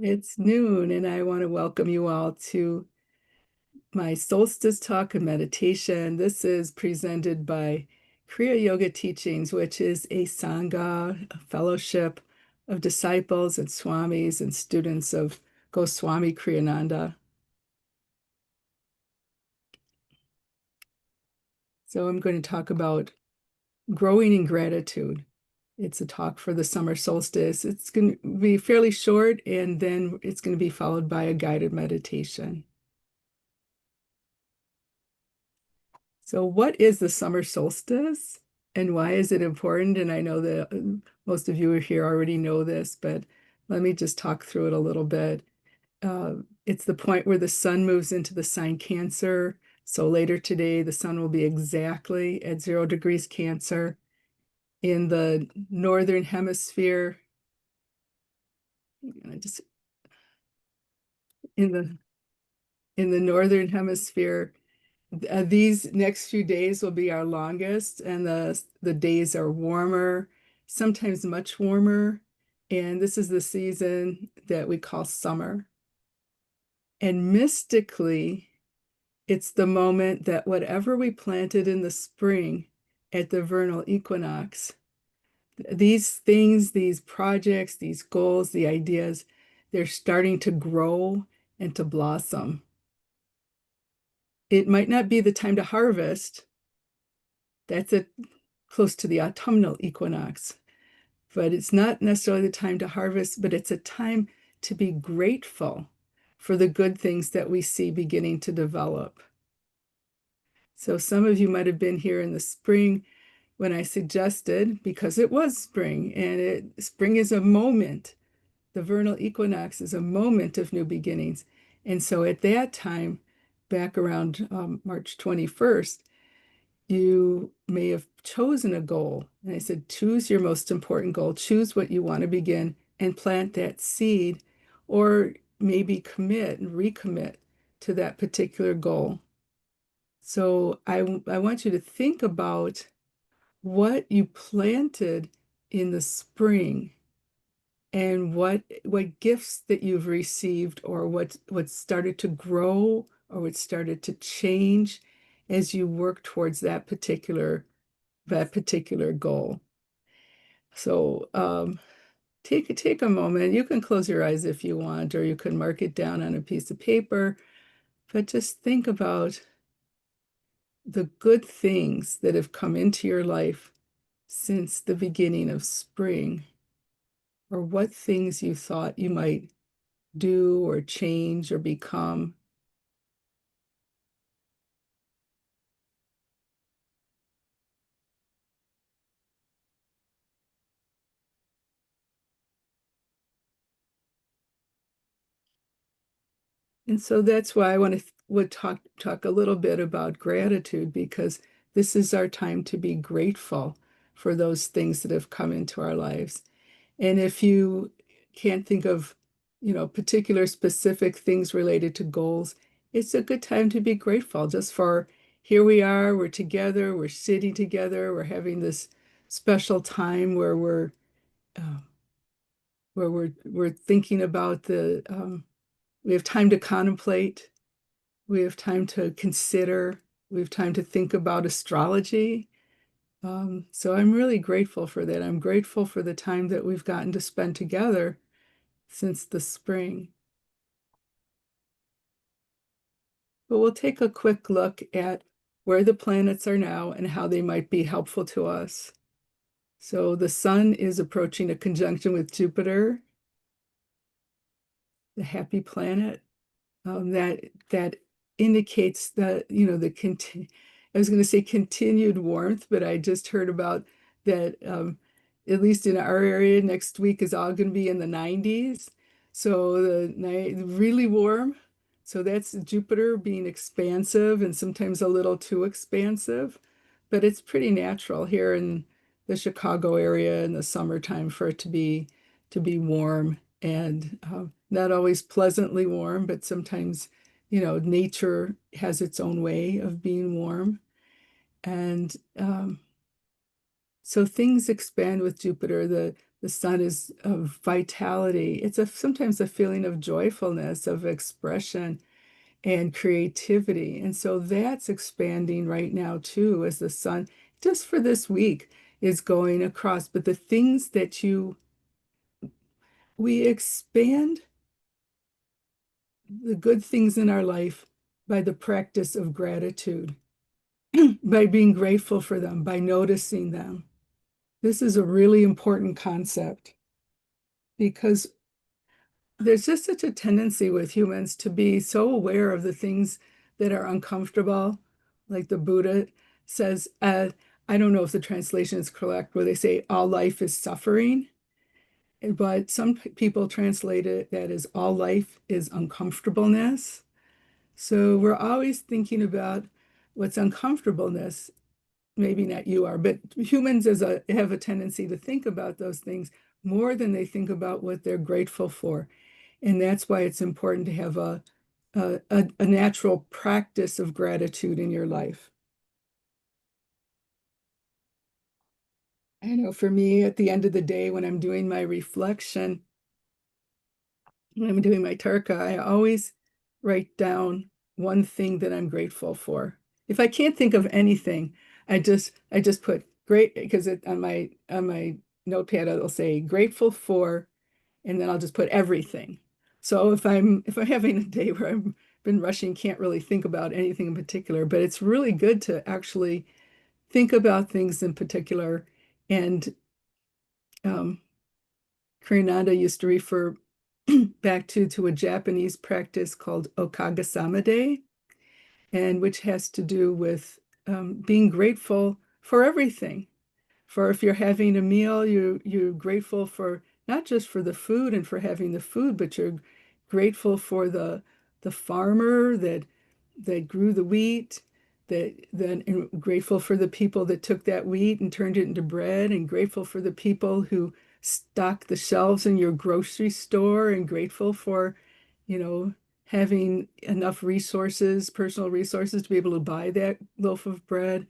It's noon, and I want to welcome you all to my solstice talk and meditation. This is presented by Kriya Yoga Teachings, which is a Sangha, a fellowship of disciples and swamis and students of Swami Kriyananda. So I'm going to talk about growing in gratitude. It's a talk for the summer solstice. It's going to be fairly short, and then it's going to be followed by a guided meditation. So, what is the summer solstice and why is it important? And I know that most of you here already know this, but let me just talk through it a little bit. It's the point where the sun moves into the sign Cancer. So, later today, the sun will be exactly at 0 degrees Cancer. In the northern hemisphere, just in the northern hemisphere, these next few days will be our longest, and the days are warmer, sometimes much warmer. And this is the season that we call summer. And mystically, it's the moment that whatever we planted in the spring at the vernal equinox, these things, these projects, these goals, the ideas, they're starting to grow and to blossom. It might not be the time to harvest. That's close to the autumnal equinox. But it's not necessarily the time to harvest, but it's a time to be grateful for the good things that we see beginning to develop. So some of you might have been here in the spring when I suggested, because it was spring, and spring is a moment. The vernal equinox is a moment of new beginnings. And so at that time, back around March 21st, you may have chosen a goal. And I said, choose your most important goal, choose what you want to begin and plant that seed, or maybe commit and recommit to that particular goal. So I want you to think about what you planted in the spring and what gifts that you've received, or what started to grow or what started to change as you work towards that particular goal. So take a moment. You can close your eyes if you want, or you can mark it down on a piece of paper, but just think about the good things that have come into your life since the beginning of spring, or what things you thought you might do or change or become. And so that's why I would talk a little bit about gratitude, because this is our time to be grateful for those things that have come into our lives. And if you can't think of, particular specific things related to goals, it's a good time to be grateful just for here we are, we're together, we're sitting together, we're having this special time where uh, we're thinking about we have time to contemplate, we have time to consider, we have time to think about astrology. So I'm really grateful for that. I'm grateful for the time that we've gotten to spend together since the spring. But we'll take a quick look at where the planets are now and how they might be helpful to us. So the sun is approaching a conjunction with Jupiter, the happy planet. That indicates that, I was going to say continued warmth, but I just heard about that, at least in our area, next week is all going to be in the 90s. So the night really warm. So that's Jupiter being expansive and sometimes a little too expansive, but it's pretty natural here in the Chicago area in the summertime for it to be warm, and not always pleasantly warm, but sometimes, nature has its own way of being warm. And so things expand with Jupiter. The The sun is of vitality. It's sometimes a feeling of joyfulness, of expression and creativity. And so that's expanding right now too, as the sun, just for this week, is going across. But the things that we expand the good things in our life by the practice of gratitude, by being grateful for them, by noticing them. This is a really important concept because there's just such a tendency with humans to be so aware of the things that are uncomfortable. Like the Buddha says, I don't know if the translation is correct, where they say all life is suffering, but some people translate it that as all life is uncomfortableness. So we're always thinking about what's uncomfortableness. Maybe not you are, but humans have a tendency to think about those things more than they think about what they're grateful for. And that's why it's important to have a natural practice of gratitude in your life. I know for me, at the end of the day, when I'm doing my reflection, when I'm doing my tarka, I always write down one thing that I'm grateful for. If I can't think of anything, I just put great because it on my notepad it'll say grateful for, and then I'll just put everything. So if I'm having a day where I've been rushing, can't really think about anything in particular, but it's really good to actually think about things in particular. And um, Kurinanda used to refer back to a Japanese practice called Okagesamade, and which has to do with being grateful for everything. For if you're having a meal, you're grateful for not just for the food and for having the food, but you're grateful for the farmer that grew the wheat, and grateful for the people that took that wheat and turned it into bread, and grateful for the people who stock the shelves in your grocery store, and grateful for, you know, having enough resources, personal resources to be able to buy that loaf of bread,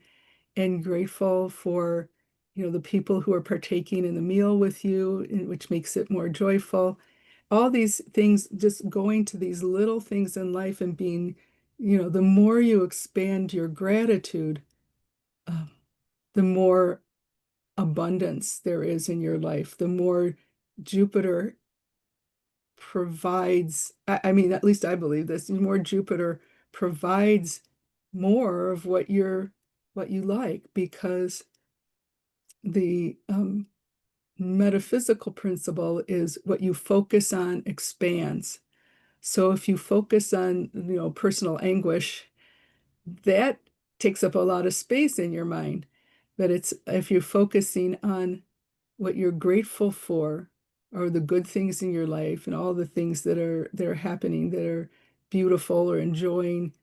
and grateful for, the people who are partaking in the meal with you, which makes it more joyful. All these things, just going to these little things in life and being, the more you expand your gratitude, uh, the more abundance there is in your life, the more Jupiter provides, I mean, at least I believe this, the more Jupiter provides more of what you like, because the metaphysical principle is what you focus on expands. So if you focus on, personal anguish, that takes up a lot of space in your mind. But it's if you're focusing on what you're grateful for, or the good things in your life and all the things that are happening that are beautiful, or enjoying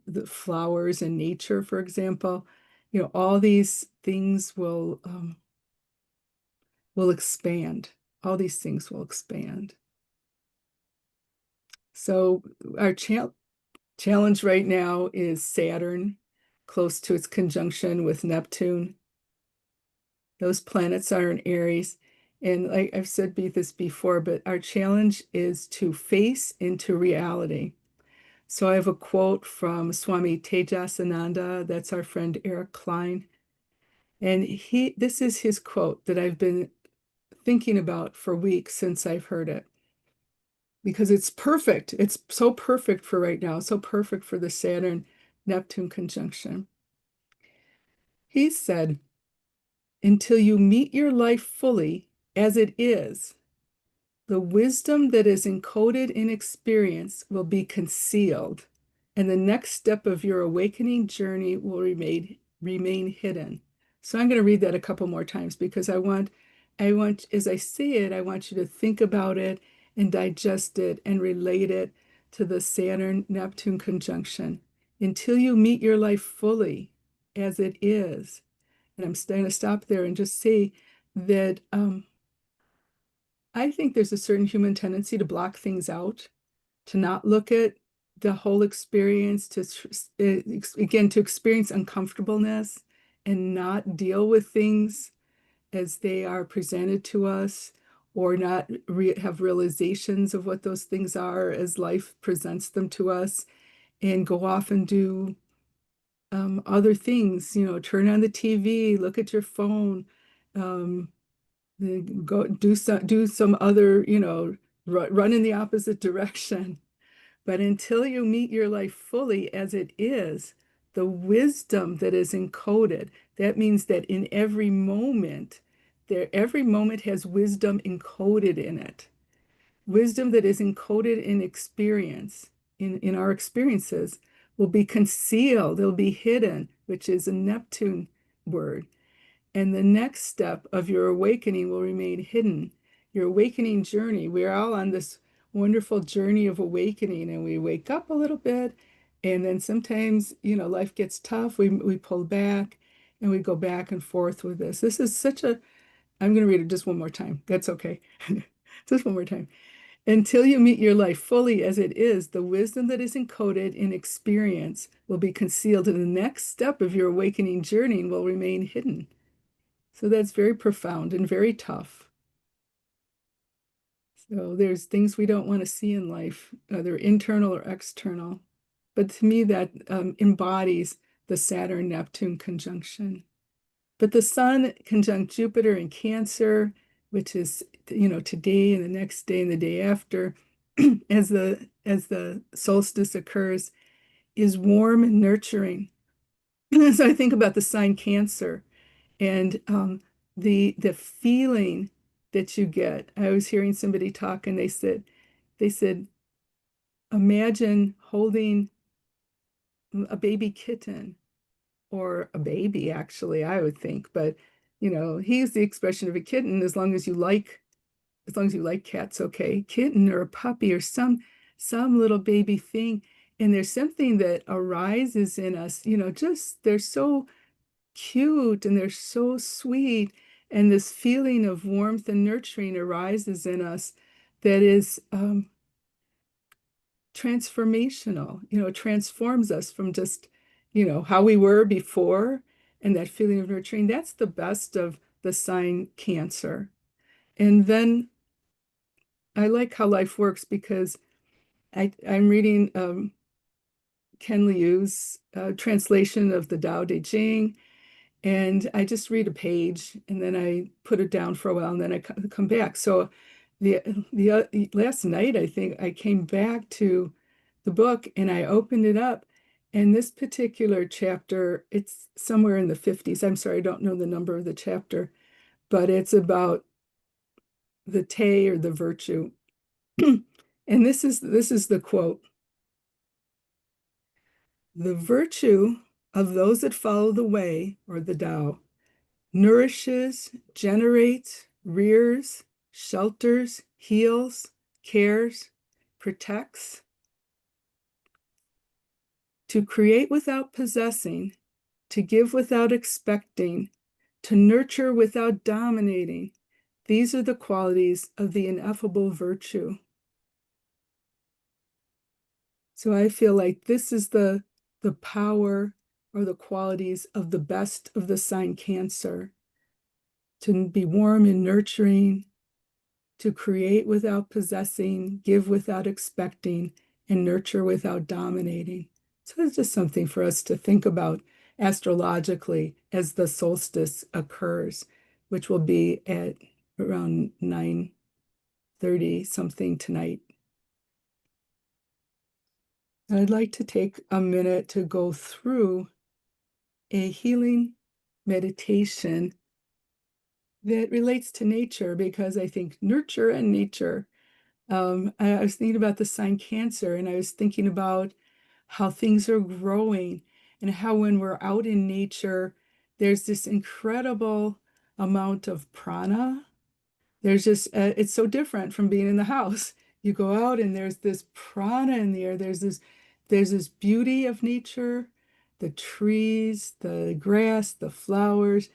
the flowers and nature, for example, all these things will expand. All these things will expand. So our challenge right now is Saturn, close to its conjunction with Neptune. Those planets are in Aries. And like I've said this before, but our challenge is to face into reality. So I have a quote from Swami Tejasananda, that's our friend Eric Klein. And this is his quote that I've been thinking about for weeks since I've heard it, because it's perfect. It's so perfect for right now, so perfect for the Saturn Neptune conjunction. He said, until you meet your life fully as it is, the wisdom that is encoded in experience will be concealed, and the next step of your awakening journey will remain hidden. So I'm going to read that a couple more times, because as I say it, I want you to think about it and digest it and relate it to the Saturn-Neptune conjunction. Until you meet your life fully as it is. And I'm going to stop there and just say that I think there's a certain human tendency to block things out, to not look at the whole experience, again, to experience uncomfortableness and not deal with things as they are presented to us, or not have realizations of what those things are as life presents them to us, and go off and do other things, turn on the TV, look at your phone, um, go do some other, run in the opposite direction. But until you meet your life fully as it is, the wisdom that is encoded, that means that in every moment has wisdom encoded in it. Wisdom that is encoded in experience, in our experiences, will be concealed, it'll be hidden, which is a Neptune word. And the next step of your awakening will remain hidden. Your awakening journey, we're all on this wonderful journey of awakening, and we wake up a little bit, and then sometimes, life gets tough. We pull back and we go back and forth with this. This is I'm going to read it just one more time. That's okay. Just one more time. Until you meet your life fully as it is, the wisdom that is encoded in experience will be concealed, and the next step of your awakening journey will remain hidden. So that's very profound and very tough. So there's things we don't want to see in life, either internal or external. But to me, that embodies the Saturn-Neptune conjunction. But the Sun conjunct Jupiter in Cancer, which is, today and the next day and the day after, as the solstice occurs, is warm and nurturing. So I think about the sign Cancer and the feeling that you get. I was hearing somebody talk, and they said, imagine holding a baby kitten, or a baby, actually, I would think, but he's the expression of a kitten, as long as you like cats, okay, kitten or a puppy or some little baby thing. And there's something that arises in us, just they're so cute and they're so sweet. And this feeling of warmth and nurturing arises in us that is transformational, transforms us from just, how we were before. And that feeling of nurturing, that's the best of the sign Cancer. And then I like how life works, because I'm reading Ken Liu's translation of the Tao Te Ching. And I just read a page and then I put it down for a while, and then I come back. So the last night, I think I came back to the book and I opened it up. And this particular chapter, it's somewhere in the 50s. I'm sorry, I don't know the number of the chapter, but it's about the Te, or the virtue. And this is the quote. The virtue of those that follow the way, or the Tao, nourishes, generates, rears, shelters, heals, cares, protects. To create without possessing, to give without expecting, to nurture without dominating. These are the qualities of the ineffable virtue. So I feel like this is the power, or the qualities of the best of the sign Cancer. To be warm and nurturing, to create without possessing, give without expecting, and nurture without dominating. So it's just something for us to think about astrologically as the solstice occurs, which will be at around 9:30 something tonight. And I'd like to take a minute to go through a healing meditation that relates to nature, because I think nurture and nature. I was thinking about the sign Cancer, and I was thinking about how things are growing, and how when we're out in nature, there's this incredible amount of prana. There's just, it's so different from being in the house. You go out and there's this prana in the air. There's this beauty of nature, the trees, the grass, the flowers,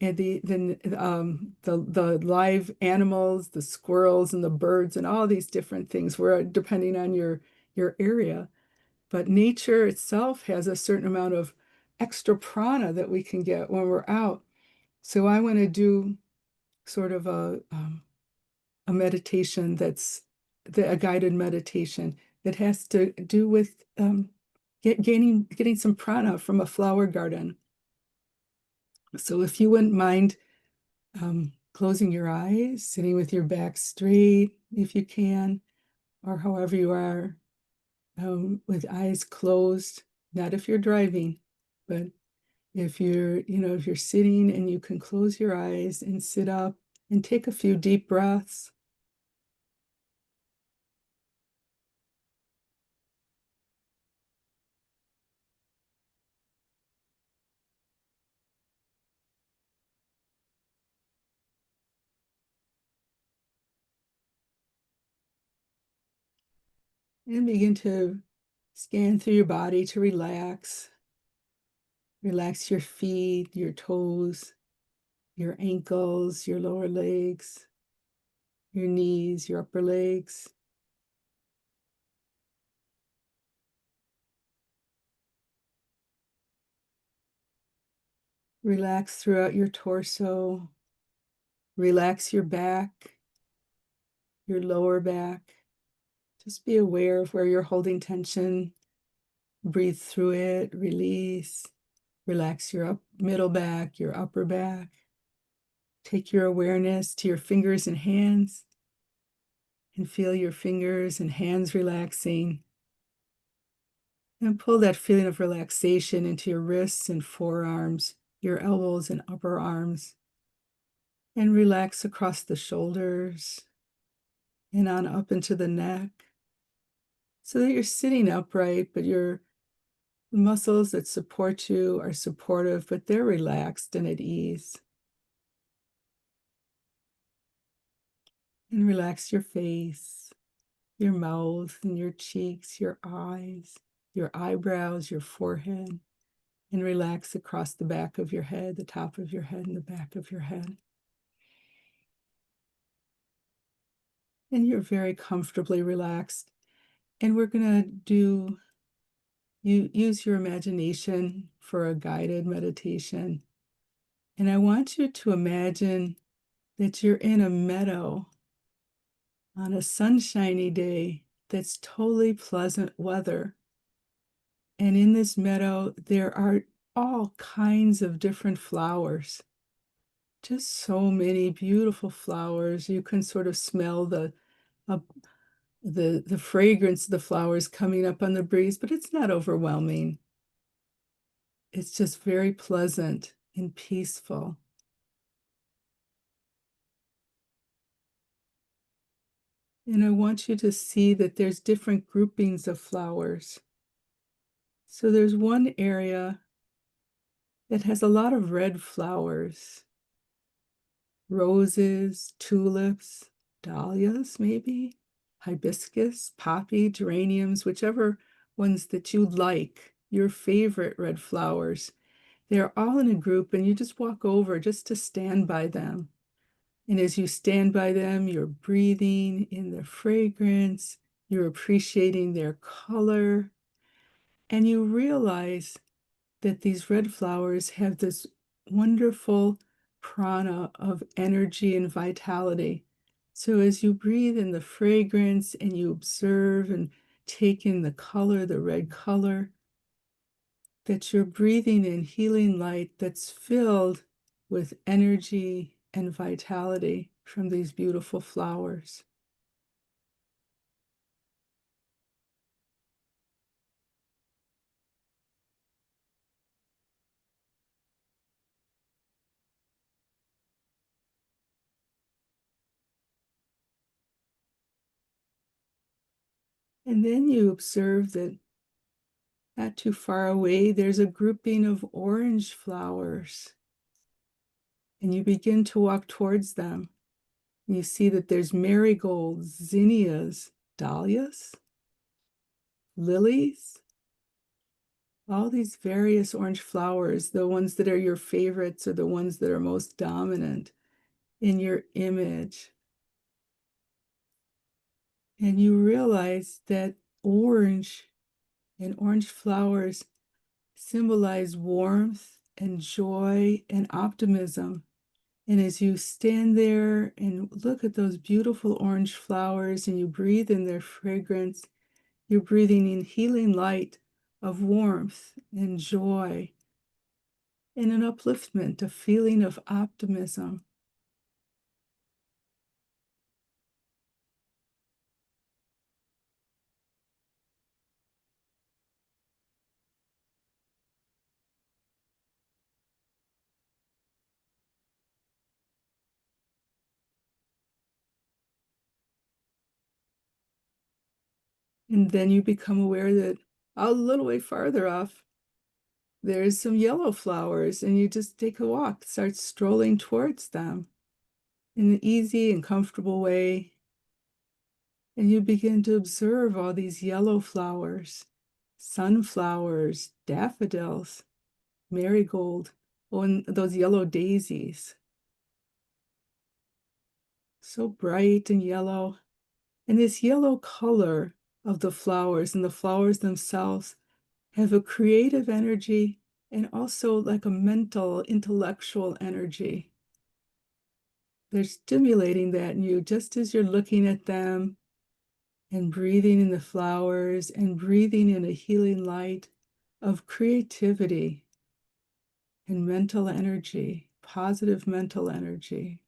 and the live animals, the squirrels and the birds and all these different things, where depending on your area. But nature itself has a certain amount of extra prana that we can get when we're out. So I want to do sort of a meditation a guided meditation that has to do with getting some prana from a flower garden. So if you wouldn't mind closing your eyes, sitting with your back straight if you can, or however you are, with eyes closed, not if you're driving, but if you're sitting and you can close your eyes and sit up and take a few deep breaths. And begin to scan through your body to relax. Relax your feet, your toes, your ankles, your lower legs, your knees, your upper legs. Relax throughout your torso. Relax your back, your lower back. Just be aware of where you're holding tension. Breathe through it, release. Relax your middle back, your upper back. Take your awareness to your fingers and hands and feel your fingers and hands relaxing. And pull that feeling of relaxation into your wrists and forearms, your elbows and upper arms. And relax across the shoulders and on up into the neck so that you're sitting upright, but the muscles that support you are supportive, but they're relaxed and at ease. And relax your face, your mouth and your cheeks, your eyes, your eyebrows, your forehead, and relax across the back of your head, the top of your head, and the back of your head. And you're very comfortably relaxed. And we're going to use your imagination for a guided meditation. And I want you to imagine that you're in a meadow on a sunshiny day that's totally pleasant weather. And in this meadow, there are all kinds of different flowers. Just so many beautiful flowers. You can sort of smell uh, the fragrance of the flowers coming up on the breeze, but it's not overwhelming. It's just very pleasant and peaceful. And I want you to see that there's different groupings of flowers. So there's one area that has a lot of red flowers, roses, tulips, dahlias, maybe, hibiscus, poppy, geraniums, whichever ones that you like, your favorite red flowers. They're all in a group, and you just walk over just to stand by them. And as you stand by them, you're breathing in the fragrance, you're appreciating their color, and you realize that these red flowers have this wonderful prana of energy and vitality. So as you breathe in the fragrance and you observe and take in the color, the red color, that you're breathing in healing light that's filled with energy and vitality from these beautiful flowers. And then you observe that not too far away, there's a grouping of orange flowers. And you begin to walk towards them. You see that there's marigolds, zinnias, dahlias, lilies, all these various orange flowers, the ones that are your favorites are the ones that are most dominant in your image. And you realize that orange and orange flowers symbolize warmth and joy and optimism. And as you stand there and look at those beautiful orange flowers and you breathe in their fragrance, you're breathing in healing light of warmth and joy and an upliftment, a feeling of optimism. And then you become aware that a little way farther off, there's some yellow flowers, and you just take a walk, start strolling towards them in an easy and comfortable way. And you begin to observe all these yellow flowers, sunflowers, daffodils, marigold, oh, and those yellow daisies. So bright and yellow. And this yellow color of the flowers and the flowers themselves have a creative energy and also like a mental, intellectual energy. They're stimulating that in you just as you're looking at them and breathing in the flowers and breathing in a healing light of creativity and mental energy, positive mental energy.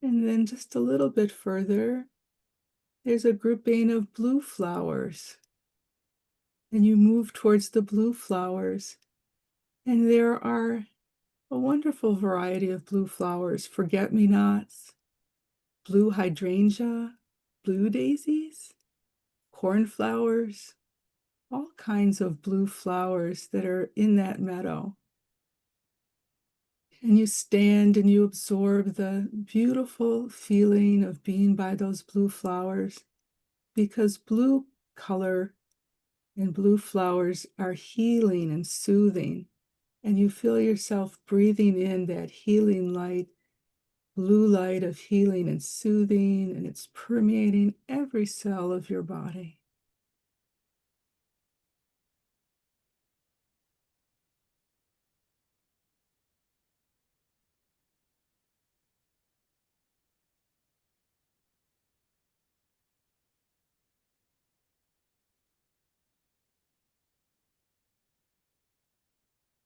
And then just a little bit further, there's a grouping of blue flowers. And you move towards the blue flowers. And there are a wonderful variety of blue flowers, forget-me-nots, blue hydrangea, blue daisies, cornflowers, all kinds of blue flowers that are in that meadow. And you stand and you absorb the beautiful feeling of being by those blue flowers, because blue color and blue flowers are healing and soothing. And you feel yourself breathing in that healing light, blue light of healing and soothing, and it's permeating every cell of your body.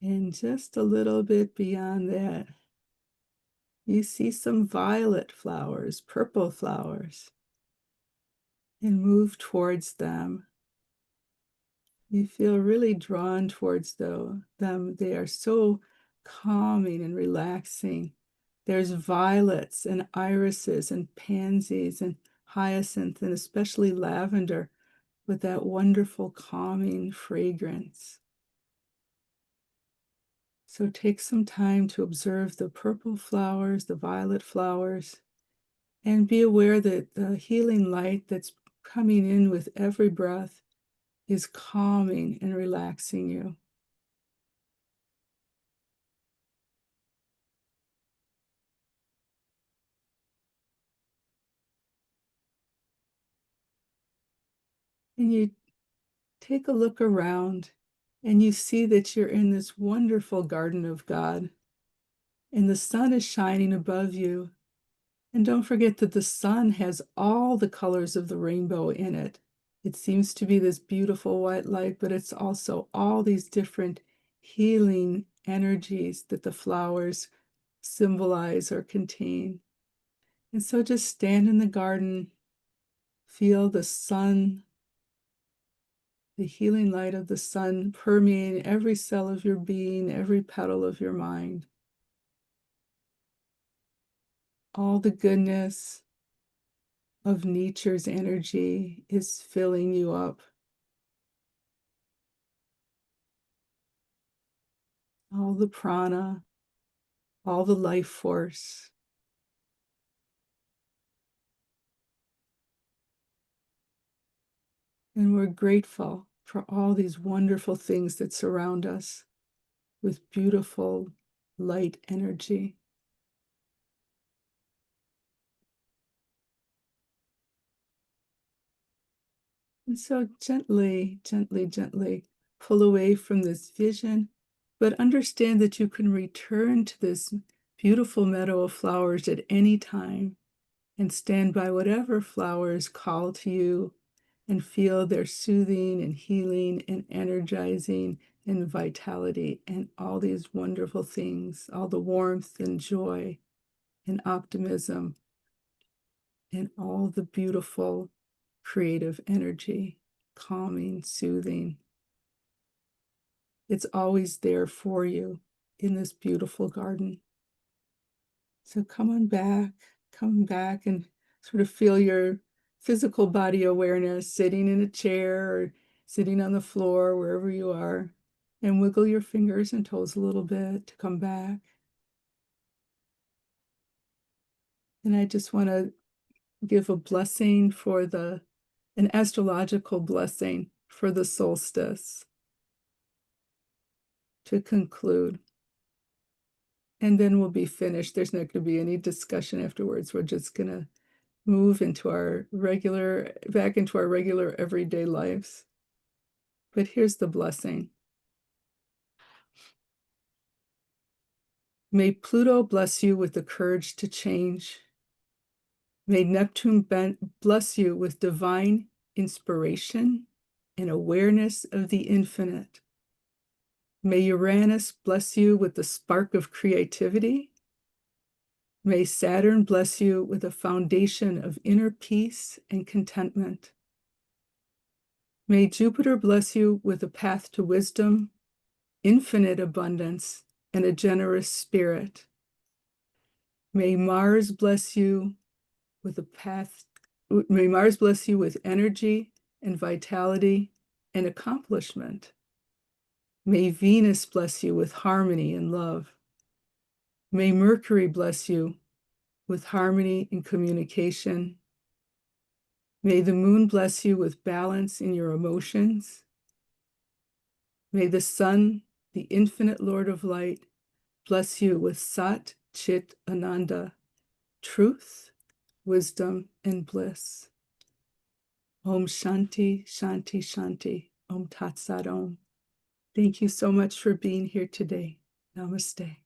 And just a little bit beyond that, you see some violet flowers, purple flowers, and move towards them. You feel really drawn towards them. They are so calming and relaxing. There's violets and irises and pansies and hyacinth and especially lavender with that wonderful calming fragrance. So take some time to observe the purple flowers, the violet flowers, and be aware that the healing light that's coming in with every breath is calming and relaxing you. And you take a look around and you see that you're in this wonderful garden of God, and the sun is shining above you. And don't forget that the sun has all the colors of the rainbow in it. It seems to be this beautiful white light, but it's also all these different healing energies that the flowers symbolize or contain. And so just stand in the garden, feel the sun, the healing light of the sun permeating every cell of your being, every petal of your mind. All the goodness of nature's energy is filling you up. All the prana, all the life force. And we're grateful for all these wonderful things that surround us with beautiful light energy. And so gently, gently, gently pull away from this vision, but understand that you can return to this beautiful meadow of flowers at any time and stand by whatever flowers call to you and feel their soothing and healing and energizing and vitality and all these wonderful things, all the warmth and joy and optimism and all the beautiful creative energy, calming, soothing. It's always there for you in this beautiful garden. So come back and sort of feel your physical body awareness sitting in a chair or sitting on the floor, wherever you are, and wiggle your fingers and toes a little bit to come back. And I just want to give a blessing for an astrological blessing for the solstice to conclude. And then we'll be finished. There's not going to be any discussion afterwards. We're just going to move back into our regular everyday lives. But here's the blessing. May Pluto bless you with the courage to change. May Neptune bless you with divine inspiration and awareness of the infinite. May Uranus bless you with the spark of creativity. May Saturn bless you with a foundation of inner peace and contentment. May Jupiter bless you with a path to wisdom, infinite abundance, and a generous spirit. May Mars bless you with may Mars bless you with energy and vitality and accomplishment. May Venus bless you with harmony and love. May Mercury bless you with harmony and communication. May the moon bless you with balance in your emotions. May the sun, the infinite Lord of light, bless you with Sat Chit Ananda, truth, wisdom, and bliss. Om Shanti, Shanti, Shanti. Om Tat Sat Om. Thank you so much for being here today. Namaste.